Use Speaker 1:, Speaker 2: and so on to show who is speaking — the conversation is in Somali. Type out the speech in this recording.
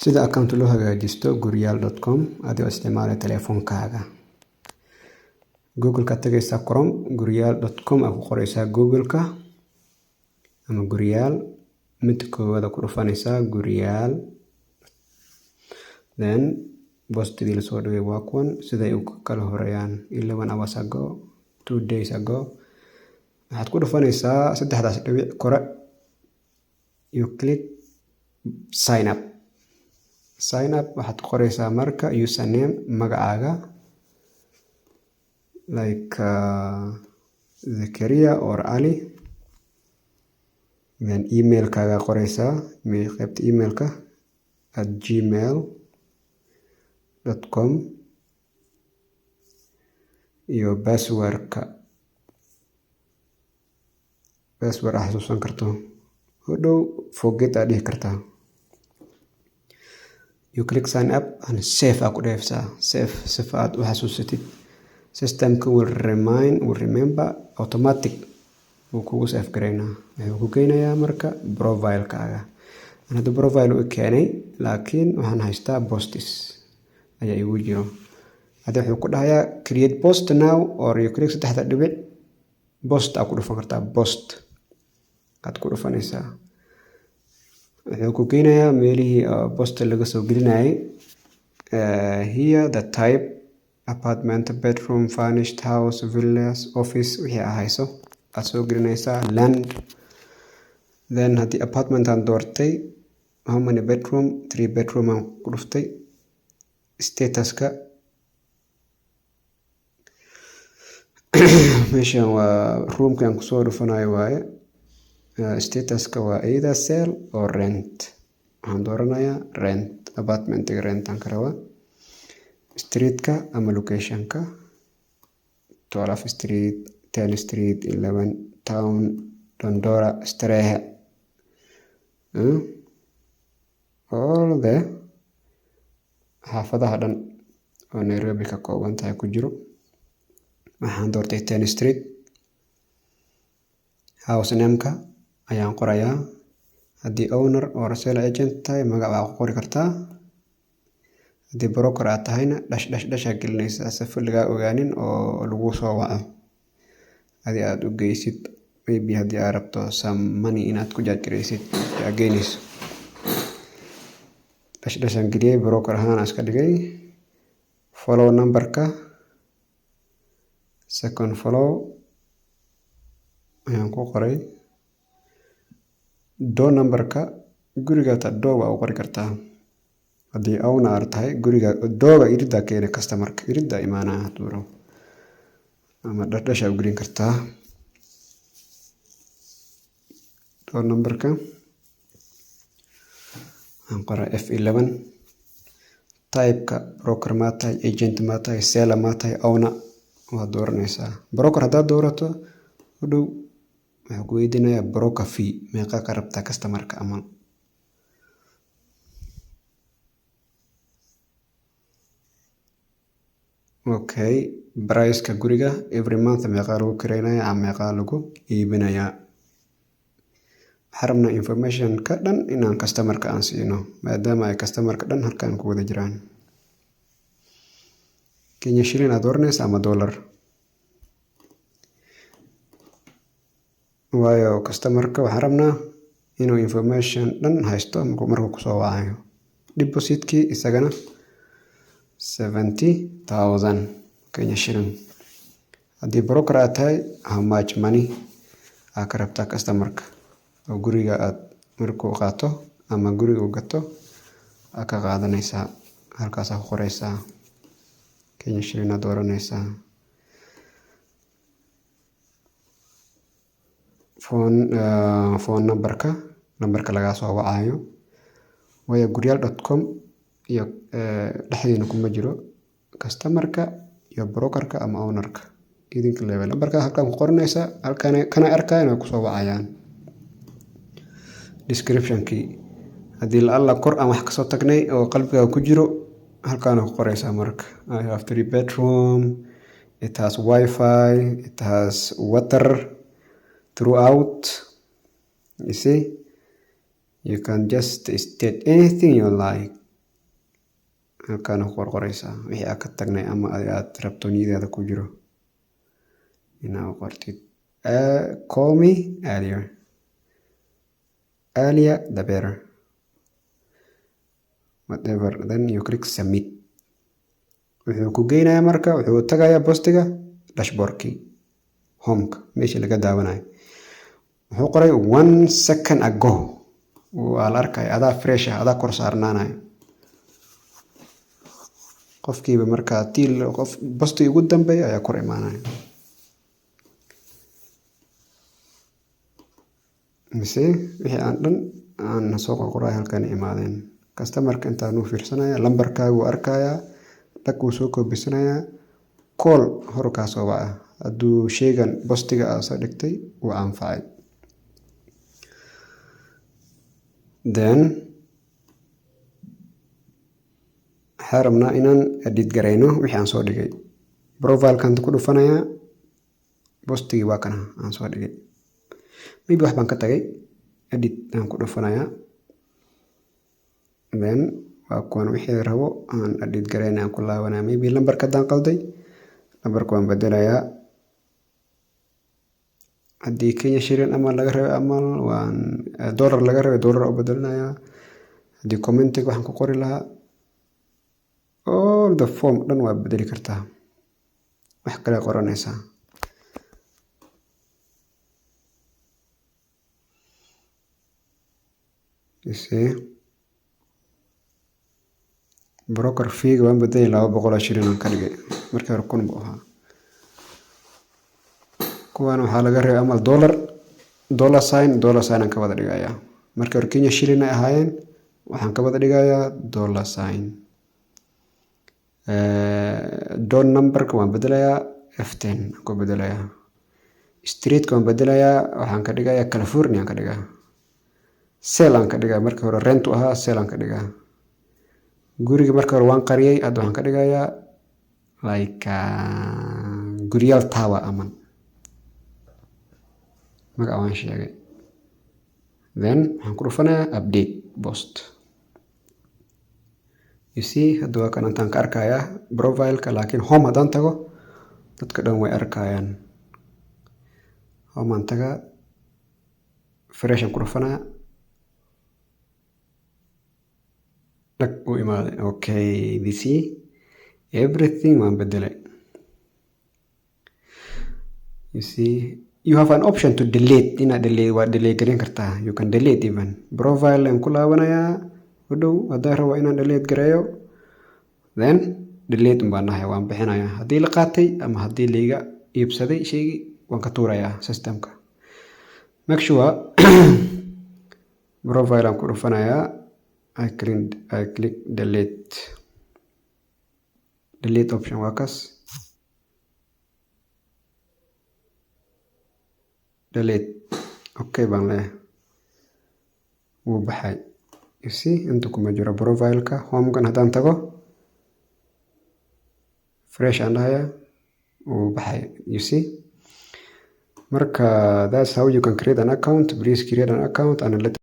Speaker 1: sida account loo hagaajisto guriyal.com adigoo isticmaalaya telefoonkaaga. Google-ka tagaysaa Chrome, guriyal.com aad ku qoraysaa Google-ka ama guriyal mid koowaad ku dhufanaysaa guriyal, then postidii la soo dhigay waa kuwan siday u kala horeeyaan 11 hours ago, 2 days ago. waxaad ku dhufanaysaa saddexdaas dhibic kore you click sign up. waxaad qoraysaa marka username magacaaga like Zakaria or Ali, then email-kaaga qoraysaa qaybta email-ka @gmail.com iyo password-ka aad xasuusan karto hodhow forget aad dhihi kartaa. You click sign up and save aad ku dhahaysaa save aad u xasuusatid. Systemka will remember automatic wuu kugu save gareynaa. wuxuu ku geynayaa marka profile-kaaga. hadda profile u keenay laakiin waxaan haystaa posts ayaa igu jiro. hadda wuxuu ku dhahayaa create post now or you click saddexda dhibic post aad ku dhufan kartaa. post aad ku dhufanaysaa. wuxuu ku geynayaa meelihii post laga soo gelinayay. Here the type apartment, bedroom, furnished house, villas, office wixii aad hayso aad soo gelinaysaa. land, then haddii apartment aan doortay how many bedroom, 3 bedroom aan ku dhuftay. Status-ka meeshan waa roomka aan kusoo dhufanayo waaye. Status-ka waa either sell or rent. waxaan dooranayaa rent, apartment-ga rent aan ka rabaa. Street-ka ama location-ka 12 street, 10 street, 11 town, Dandora, Starehe, all the xaafadaha dhan oo Nairobi ka kooban tahay ku jiro. waxaan doortay 10 street. house name-ka ayaan qorayaa. haddii owner or seller agent tahay magac baa ku qori kartaa. haddii broker aad tahayna dash gelinaysaa si lagaa ogaanin oo lagu soo waco haddii aad u geysid. maybe haddii aad rabto some money inaad ku jarjaraysid aad geynayso. dashaan geliyay broker ahaan iska dhigay. follow number-ka second follow ayaan ku qoray. door number-ka guriga ta door waa u qori kartaa. haddii owner tahay guriga dooga irida keena customer-ka irida imaanaya duro ama dash u gelin kartaa. door number-ka aan qoray F11. type-ka broker ma tahay, agent ma tahay, seller ma tahay, owner waa dooranaysaa. broker haddaad doorato hodhow wuxuu ku weydiinayaa broker fee meeqa ka rabtaa customer-ka ama okay. price-ka guriga every month meeqa lagu kireynaya ama meeqa lagu iibinayaa. waxaan rabnaa information-ka dhan inaan customer-ka aan siino maadaama ay customer-ka dhan halkaan ku wada jiraan. Kenya shilling aad dooranaysaa ama dollar. waayo customer-ka waxaan rabnaa inuu information dhan haysto markuu kusoo wacayo. deposit-kii isagana 70,000 Kenya shilling. haddii broker aad tahay how much money aad ka rabtaa customer-ka oo guriga aad markuu qaato ama guriga uu gato aad ka qaadanaysaa. halkaas aad ku qoraysaa Kenya shilling aad dooranaysaa. phone number-ka lagaa soo wacayo waayo guriyal.com iyo dhexdiina kuma jiro customer-ka iyo broker-ka ama owner-ka. idinka level number-ka halkaan ku qoranaysaa. halkaan kana arkayna ku soo wacayaan. description-kii haddii la alla kor aan wax ka soo tagnay oo qalbiga ku jiro halkaan ku qoraysaa marka. I have 3 bedroom, it has wifi, it has water throughout. You see, you can just state anything you like. halkaan ku qorqoraysaa wixii aad ka tagnay ama aad rabto niyadaada ku jiro inaad qortid. Call me earlier the better, whatever, then you click submit. wuxuu ku geynayaa marka wuxuu tagayaa postiga dashboardkii homeka meeshii laga daawanayo. wuxuu qoray 1 second ago, waa la arkaya adaa fresh ah, adaa kor saarnaanayo. qofkiiba markaa qof postiga ugu dambeeya ayaa kor imaanaya. mise wixii aan dhan aan soo qorqoray halkan imaadeen. customerka intaa nuu fiirsanaya, lambarkaagu arkaya, dhag uu soo koobisanaya, call horkaa soo waca hadduu sheegan postiga aad soo dhigtay uu anfacay. then waxaan rabnaa inaan edit garayno wixii aan soo dhigay. profile-kan ku dhufanaya, postigii waa kana aan soo dhigay. maybe wax baan ka tagay, edit aan ku dhufanaya, then waa kuwan wixii rabo aan edit garayna aan ku laabanaya. maybe lambarka daan qalday, lambarka waan bedelayaa. haddii Kenya shilling ama laga rabay ama waan dollar laga rabay, dollar u bedelinayaa. haddii commentiga waxaan ku qori lahaa, all the form dhan waa bedeli kartaa, wax kale qoranaysaa. broker fee-ga waan bedelay 200 shilling aan ka dhigay, markii hore 1,000 buu ahaa. kuwan waxaa laga rabay ama dollar sign aan ka wada dhigayaa. markii hore Kenya shilling ay ahaayeen, waxaan ka wada dhigayaa dollar sign. don numberka waan bedelayaa, F10 aan ku bedelayaa. streetka waan bedelayaa, waxaan ka dhigayaa California aan ka dhigaa. sell aan ka dhigaa, markii hore rent u ahaa, sell aan ka dhigaa. guriga markii hore waan qariyay, hadda waxaan ka dhigayaa like guryaal tower aman magaca waan sheegay. then waxaan ku dhufanayaa update post. you see hadda waa kan intaan ka arkayaa profile-ka, laakiin home haddaan tago dadka dhan way arkayaan. home aan tagaa, fresh aan ku dhufanayaa, dhag u imaaday. okay, you see everything waan bedelay. you see you have an option to delete. inaad delete garin kartaa. you can delete even. profile aan ku laabanayaa hodhow haddaan rabo inaan delete gareeyo, then delete baan dhahay, waan bixinayaa. haddii la qaatay ama haddii liiga iibsaday sheegi waan ka tuurayaa systemka. make sure profile aan ku dhufanayaa, I click delete option waa kaas. delete okay baan leeyahay, wuu baxay. you see inta kuma jiro profile-ka. home-kan haddaan tago, fresh aan dhahayaa, wuu baxay. you see marka that's how you can create an account. please create an account and let